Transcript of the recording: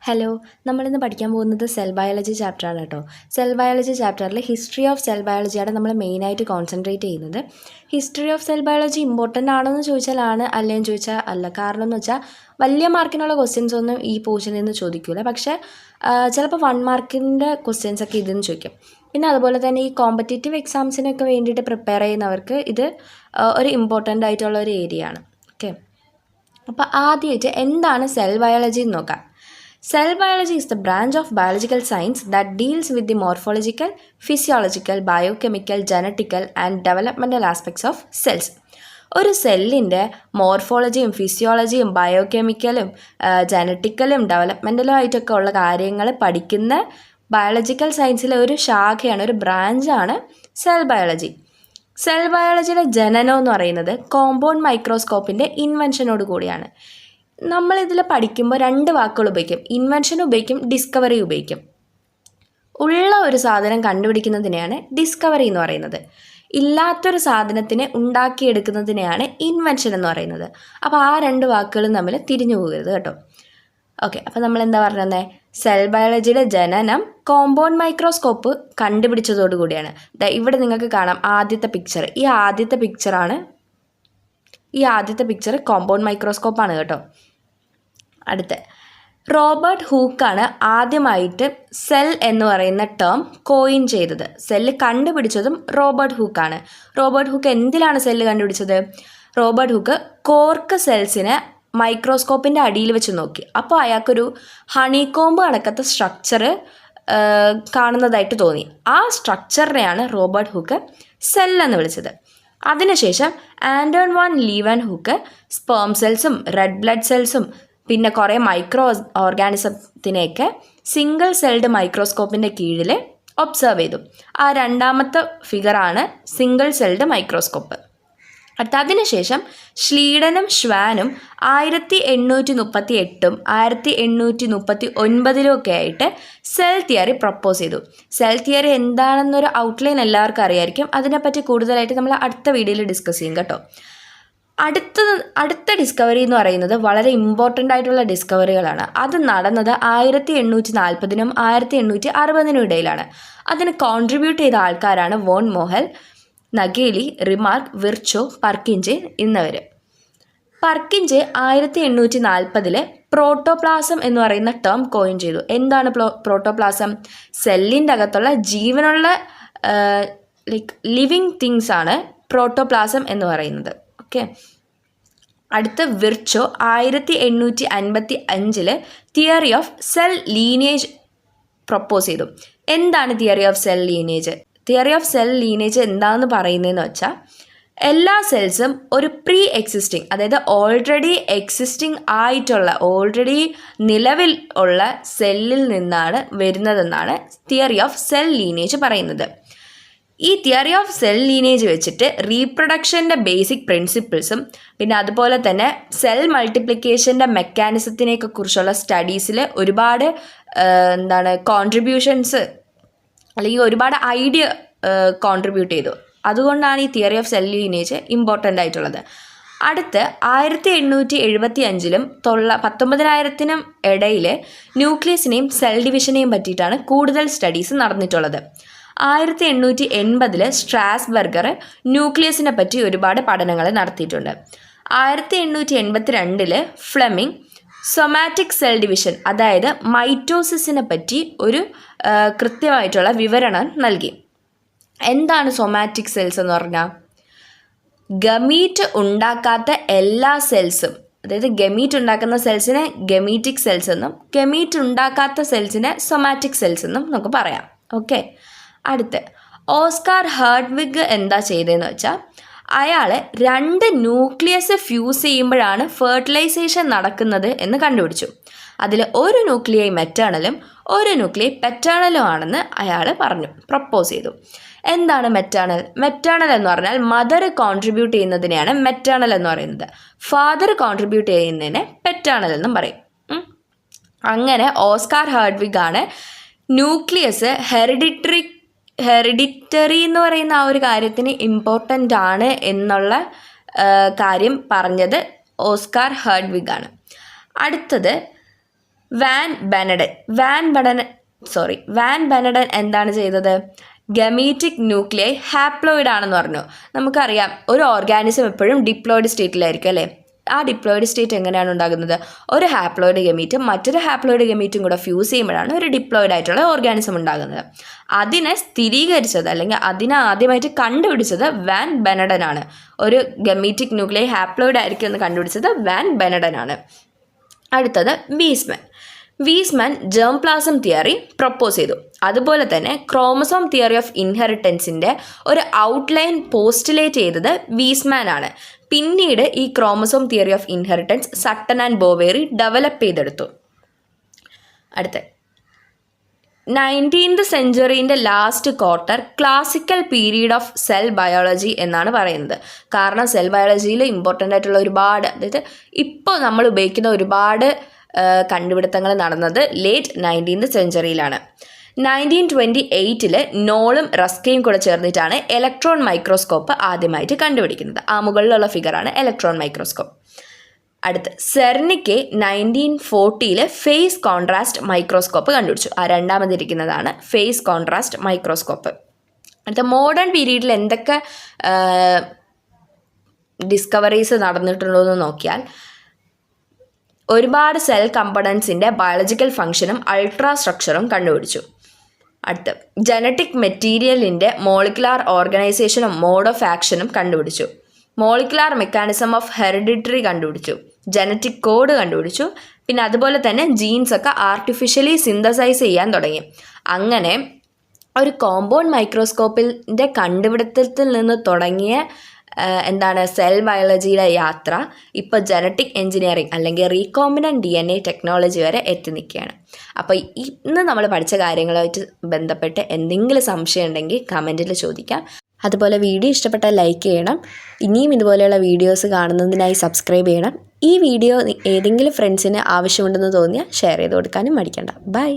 Hello, നമ്മളിന്ന് പഠിക്കാൻ പോകുന്നത് സെൽ ബയോളജി ചാപ്റ്ററാണ് കേട്ടോ. സെൽ ബയോളജി ചാപ്റ്ററിൽ ഹിസ്റ്ററി ഓഫ് സെൽ ബയോളജിയാണ് നമ്മൾ മെയിനായിട്ട് കോൺസെൻട്രേറ്റ് ചെയ്യുന്നത്. History of cell biology important ആണോ എന്ന് ചോദിച്ചാൽ ആണ്, അല്ലേന്ന് ചോദിച്ചാൽ അല്ല. കാരണം എന്ന് വെച്ചാൽ വലിയ മാർക്കിനുള്ള ക്വസ്റ്റ്യൻസ് ഒന്നും ഈ പോർഷനിൽ നിന്ന് ചോദിക്കില്ല. പക്ഷേ ചിലപ്പോൾ 1 മാർക്കിൻ്റെ ക്വസ്റ്റ്യൻസ് ഒക്കെ ഇതിൽ നിന്ന് ചോദിക്കും. പിന്നെ അതുപോലെ തന്നെ ഈ കോമ്പറ്റേറ്റീവ് എക്സാംസിനൊക്കെ വേണ്ടിയിട്ട് പ്രിപ്പയർ ചെയ്യുന്നവർക്ക് ഇത് ഒരു ഇമ്പോർട്ടൻ്റ് ആയിട്ടുള്ള ഒരു ഏരിയ ആണ്. ഓക്കെ, അപ്പോൾ ആദ്യമായിട്ട് എന്താണ് സെൽ ബയോളജി എന്ന് നോക്കാം. Cell biology is the branch of biological science that deals with the morphological, physiological, biochemical, genetical and developmental aspects of cells. ഒരു സെല്ലിൻ്റെ മോർഫോളജിയും ഫിസിയോളജിയും ബയോകെമിക്കലും ജനറ്റിക്കലും ഡെവലപ്മെൻ്റലും ആയിട്ടൊക്കെ ഉള്ള കാര്യങ്ങൾ പഠിക്കുന്ന ബയോളജിക്കൽ സയൻസിലെ ഒരു ശാഖയാണ്, ഒരു ബ്രാഞ്ചാണ് സെൽ ബയോളജി. സെൽ ബയോളജിയുടെ ജനനം എന്ന് പറയുന്നത് കോമ്പൗണ്ട് മൈക്രോസ്കോപ്പിൻ്റെ ഇൻവെൻഷനോട് കൂടിയാണ്. നമ്മളിതിൽ പഠിക്കുമ്പോൾ 2 വാക്കുകൾ ഉപയോഗിക്കും. ഇൻവെൻഷൻ ഉപയോഗിക്കും, ഡിസ്കവറി ഉപയോഗിക്കും. ഉള്ള ഒരു സാധനം കണ്ടുപിടിക്കുന്നതിനെയാണ് ഡിസ്കവറി എന്ന് പറയുന്നത്. ഇല്ലാത്തൊരു സാധനത്തിനെ ഉണ്ടാക്കിയെടുക്കുന്നതിനെയാണ് ഇൻവെൻഷൻ എന്ന് പറയുന്നത്. അപ്പോൾ ആ 2 വാക്കുകളും തമ്മിൽ തിരിഞ്ഞു പോകരുത് കേട്ടോ. ഓക്കെ, അപ്പോൾ നമ്മൾ എന്താ പറഞ്ഞത്? സെൽ ബയോളജിയുടെ ജനനം കോമ്പൗണ്ട് മൈക്രോസ്കോപ്പ് കണ്ടുപിടിച്ചതോടുകൂടിയാണ്. ഇവിടെ നിങ്ങൾക്ക് കാണാം ആദ്യത്തെ പിക്ചർ. ഈ ആദ്യത്തെ പിക്ചർ കോമ്പൗണ്ട് മൈക്രോസ്കോപ്പാണ് കേട്ടോ. അടുത്ത റോബർട്ട് ഹൂക്കാണ് ആദ്യമായിട്ട് സെൽ എന്ന് പറയുന്ന ടേം കോയിൻ ചെയ്തത്. സെല്ല് കണ്ടുപിടിച്ചതും റോബർട്ട് ഹൂക്കാണ്. റോബർട്ട് ഹൂക്ക് എന്തിലാണ് സെല്ല് കണ്ടുപിടിച്ചത്? റോബർട്ട് ഹൂക്ക് കോർക്ക് സെൽസിനെ മൈക്രോസ്കോപ്പിൻ്റെ അടിയിൽ വെച്ച് നോക്കി. അപ്പോൾ അയാൾക്കൊരു ഹണികോമ്പ് കണക്കത്തെ സ്ട്രക്ചർ കാണുന്നതായിട്ട് തോന്നി. ആ സ്ട്രക്ചറിനെയാണ് റോബർട്ട് ഹൂക്ക് സെൽ എന്ന് വിളിച്ചത്. അതിനുശേഷം Anton van Leeuwenhoek sperm സെൽസും റെഡ് ബ്ലഡ് സെൽസും പിന്നെ കുറേ മൈക്രോ ഓർഗാനിസത്തിനെയൊക്കെ സിംഗിൾ സെൽഡ് മൈക്രോസ്കോപ്പിൻ്റെ കീഴിൽ ഒബ്സർവ് ചെയ്തു. ആ 2ാമത്തെ ഫിഗറാണ് സിംഗിൾ സെൽഡ് മൈക്രോസ്കോപ്പ്. അതിനുശേഷം ഷ്ലീഡനും ഷ്വാനും 1838 1839 ഒക്കെ ആയിട്ട് സെൽ തിയറി പ്രപ്പോസ് ചെയ്തു. സെൽ തിയറി എന്താണെന്നൊരു ഔട്ട്ലൈൻ എല്ലാവർക്കും അറിയായിരിക്കും. അതിനെപ്പറ്റി കൂടുതലായിട്ട് നമ്മൾ അടുത്ത വീഡിയോയിൽ ഡിസ്കസ് ചെയ്യും കേട്ടോ. അടുത്ത ഡിസ്കവറി എന്ന് പറയുന്നത് വളരെ ഇമ്പോർട്ടൻ്റ് ആയിട്ടുള്ള ഡിസ്കവറികളാണ്. അത് നടന്നത് 1840-നും 1860-നും ഇടയിലാണ്. അതിന് കോൺട്രിബ്യൂട്ട് ചെയ്ത ആൾക്കാരാണ് വോൺ മോഹൽ, നഗേലി, റിമാർക്ക്, വിർച്ചോ, പർക്കിഞ്ച് എന്നിവർ. പർക്കിഞ്ച് 1840 പ്രോട്ടോപ്ലാസം എന്ന് പറയുന്ന ടേം കോയിൻ ചെയ്തു. എന്താണ് പ്രോട്ടോപ്ലാസം? സെല്ലിൻ്റെ അകത്തുള്ള ജീവനുള്ള ലിവിങ് തിങ്സ് ആണ് പ്രോട്ടോപ്ലാസം എന്ന് പറയുന്നത്. ഓക്കെ, അടുത്ത Virchow 1855 theory of cell lineage propose ചെയ്തു. എന്താണ് theory of cell lineage? Theory of cell lineage എന്താണെന്ന് പറയുന്നതെന്ന് വെച്ചാൽ എല്ലാ സെൽസും ഒരു പ്രീ എക്സിസ്റ്റിംഗ്, അതായത് ഓൾറെഡി എക്സിസ്റ്റിംഗ് ആയിട്ടുള്ള നിലവിൽ ഉള്ള സെല്ലിൽ നിന്നാണ് വരുന്നതെന്നാണ് തിയറി ഓഫ് സെൽ ലീനേജ് പറയുന്നത്. ഈ തിയറി ഓഫ് സെൽ ലീനേജ് വെച്ചിട്ട് റീപ്രൊഡക്ഷൻ്റെ ബേസിക് പ്രിൻസിപ്പിൾസും പിന്നെ അതുപോലെ തന്നെ സെൽ മൾട്ടിപ്ലിക്കേഷൻ്റെ മെക്കാനിസത്തിനെയൊക്കെ കുറിച്ചുള്ള സ്റ്റഡീസിൽ ഒരുപാട് കോൺട്രിബ്യൂഷൻസ് അല്ലെങ്കിൽ ഒരുപാട് ഐഡിയ കോൺട്രിബ്യൂട്ട് ചെയ്തു. അതുകൊണ്ടാണ് ഈ theory of cell lineage important ആയിട്ടുള്ളത്. അടുത്ത് 1875-ലും 1900-നും ഇടയിൽ ന്യൂക്ലിയസിനെയും സെൽ ഡിവിഷനെയും പറ്റിയിട്ടാണ് കൂടുതൽ സ്റ്റഡീസ് നടന്നിട്ടുള്ളത്. 1880 സ്ട്രാസ്ബർഗർ ന്യൂക്ലിയസിനെ പറ്റി ഒരുപാട് പഠനങ്ങൾ നടത്തിയിട്ടുണ്ട്. 1882 ഫ്ലെമിംഗ് സൊമാറ്റിക് സെൽ ഡിവിഷൻ, അതായത് മൈറ്റോസിസിനെ പറ്റി ഒരു കൃത്യമായിട്ടുള്ള വിവരണം നൽകി. എന്താണ് സൊമാറ്റിക് സെൽസ് എന്ന് പറഞ്ഞാൽ? ഗമീറ്റ് ഉണ്ടാക്കാത്ത എല്ലാ സെൽസും, അതായത് ഗമീറ്റ് ഉണ്ടാക്കുന്ന സെൽസിനെ ഗമീറ്റിക് സെൽസ് എന്നും ഗമീറ്റ് ഉണ്ടാക്കാത്ത സെൽസിനെ സൊമാറ്റിക് സെൽസ് എന്നും നമുക്ക് പറയാം. ഓക്കെ, അടുത്ത് ഓസ്കാർ ഹെർട്ട്വിഗ് എന്താ ചെയ്തതെന്ന് വെച്ചാൽ അയാൾ 2 ന്യൂക്ലിയസ് ഫ്യൂസ് ചെയ്യുമ്പോഴാണ് ഫെർട്ടിലൈസേഷൻ നടക്കുന്നത് എന്ന് കണ്ടുപിടിച്ചു. അതിൽ ഒരു ന്യൂക്ലിയൈ മെറ്റേണലും ഒരു ന്യൂക്ലിയൈ പെറ്റേണലും ആണെന്ന് അയാൾ പ്രപ്പോസ് ചെയ്തു. എന്താണ് മെറ്റേണൽ? മെറ്റേണൽ എന്ന് പറഞ്ഞാൽ മദർ കോൺട്രിബ്യൂട്ട് ചെയ്യുന്നതിനെയാണ് മെറ്റേണൽ എന്ന് പറയുന്നത്. ഫാദർ കോൺട്രിബ്യൂട്ട് ചെയ്യുന്നതിനെ പെറ്റേണൽ എന്നും പറയും. അങ്ങനെ ഓസ്കാർ ഹെർട്ട്വിഗ് ആണ് ന്യൂക്ലിയസ് ഹെറിഡിറ്ററി എന്ന് പറയുന്ന ആ ഒരു കാര്യത്തിന് ഇമ്പോർട്ടൻ്റ് ആണ് എന്നുള്ള കാര്യം പറഞ്ഞത് ഓസ്കാർ ഹെർട്ട്വിഗ് ആണ്. അടുത്തത് വാൻ ബെനഡൻ എന്താണ് ചെയ്തത്? ഗമീറ്റിക് ന്യൂക്ലിയൈ ഹാപ്ലോയിഡ് ആണെന്ന് പറഞ്ഞു. നമുക്കറിയാം ഒരു ഓർഗാനിസം എപ്പോഴും ഡിപ്ലോയിഡ് സ്റ്റേറ്റിലായിരിക്കും അല്ലേ? ആ ഡിപ്ലോയിഡ് സ്റ്റേറ്റ് എങ്ങനെയാണ് ഉണ്ടാകുന്നത്? ഒരു ഹാപ്ലോയിഡ് ഗമീറ്റും മറ്റൊരു ഹാപ്ലോയിഡ് ഗമീറ്റും കൂടെ ഫ്യൂസ് ചെയ്യുമ്പോഴാണ് ഒരു ഡിപ്ലോയിഡ് ആയിട്ടുള്ള ഓർഗാനിസം ഉണ്ടാകുന്നത്. അതിനെ സ്ഥിരീകരിച്ചത് അല്ലെങ്കിൽ അതിനെ ആദ്യമായിട്ട് കണ്ടുപിടിച്ചത് വാൻ ബെനഡൻ ആണ്. ഒരു ഗമീറ്റിക് ന്യൂക്ലിയൈ ഹാപ്ലോയിഡ് ആയിരിക്കും എന്ന് കണ്ടുപിടിച്ചത് വാൻ ബെനഡൻ ആണ്. അടുത്തത് Weissman germ plasm theory propose ചെയ്തു. അതുപോലെ തന്നെ ക്രോമസോം തിയറി ഓഫ് ഇൻഹെറിറ്റൻസിൻ്റെ ഒരു ഔട്ട്ലൈൻ പോസ്റ്റുലേറ്റ് ചെയ്തത് വീസ്മാൻ ആണ്. പിന്നീട് ഈ chromosome theory of inheritance Sutton and Boveri develop ചെയ്തെടുത്തു. അടുത്ത 19th സെഞ്ച്വറീൻ്റെ last quarter classical period of cell biology എന്നാണ് പറയുന്നത്. കാരണം സെൽ ബയോളജിയിൽ ഇമ്പോർട്ടൻ്റ് ആയിട്ടുള്ള ഒരുപാട്, അതായത് ഇപ്പോൾ നമ്മൾ ഉപയോഗിക്കുന്ന ഒരുപാട് കണ്ടുപിടുത്തങ്ങൾ നടന്നത് ലേറ്റ് 19th സെഞ്ച്വറിയിലാണ്. 1928 നോളും റസ്കയും കൂടെ ചേർന്നിട്ടാണ് ഇലക്ട്രോൺ മൈക്രോസ്കോപ്പ് ആദ്യമായിട്ട് കണ്ടുപിടിക്കുന്നത്. ആ മുകളിലുള്ള ഫിഗറാണ് ഇലക്ട്രോൺ മൈക്രോസ്കോപ്പ്. അടുത്ത് സെർണിക്ക് 1940 ഫേസ് കോൺട്രാസ്റ്റ് മൈക്രോസ്കോപ്പ് കണ്ടുപിടിച്ചു. ആ രണ്ടാമതിരിക്കുന്നതാണ് ഫേസ് കോൺട്രാസ്റ്റ് മൈക്രോസ്കോപ്പ്. അടുത്ത മോഡേൺ പീരീഡിൽ എന്തൊക്കെ ഡിസ്കവറീസ് നടന്നിട്ടുണ്ടോ എന്ന് നോക്കിയാൽ ഒരുപാട് സെൽ കമ്പണൻസിൻ്റെ ബയോളജിക്കൽ ഫംഗ്ഷനും അൾട്രാ സ്ട്രക്ചറും കണ്ടുപിടിച്ചു. അടുത്ത് ജനറ്റിക് മെറ്റീരിയലിൻ്റെ മോളിക്കുലാർ ഓർഗനൈസേഷനും മോഡ് ഓഫ് ആക്ഷനും കണ്ടുപിടിച്ചു. മോളിക്കുലാർ മെക്കാനിസം ഓഫ് ഹെറിഡിറ്ററി കണ്ടുപിടിച്ചു. ജനറ്റിക് കോഡ് കണ്ടുപിടിച്ചു. പിന്നെ അതുപോലെ തന്നെ ജീൻസൊക്കെ ആർട്ടിഫിഷ്യലി സിന്തസൈസ് ചെയ്യാൻ തുടങ്ങി. അങ്ങനെ ഒരു കോമ്പൗണ്ട് മൈക്രോസ്കോപ്പിൻ്റെ കണ്ടുപിടുത്തത്തിൽ നിന്ന് തുടങ്ങിയ സെൽ ബയോളജിയുടെ യാത്ര ഇപ്പോൾ ജനറ്റിക് എഞ്ചിനീയറിംഗ് അല്ലെങ്കിൽ റീകോമ്പിനൻറ്റ് DNA ടെക്നോളജി വരെ എത്തി നിൽക്കുകയാണ്. അപ്പോൾ ഇന്ന് നമ്മൾ പഠിച്ച കാര്യങ്ങളുമായിട്ട് ബന്ധപ്പെട്ട് എന്തെങ്കിലും സംശയം ഉണ്ടെങ്കിൽ കമൻറ്റിൽ ചോദിക്കാം. അതുപോലെ വീഡിയോ ഇഷ്ടപ്പെട്ടാൽ ലൈക്ക് ചെയ്യണം. ഇനിയും ഇതുപോലെയുള്ള വീഡിയോസ് കാണുന്നതിനായി സബ്സ്ക്രൈബ് ചെയ്യണം. ഈ വീഡിയോ ഏതെങ്കിലും ഫ്രണ്ട്സിന് ആവശ്യമുണ്ടെന്ന് തോന്നിയാൽ ഷെയർ ചെയ്ത് കൊടുക്കാനും മടിക്കണ്ട. ബൈ.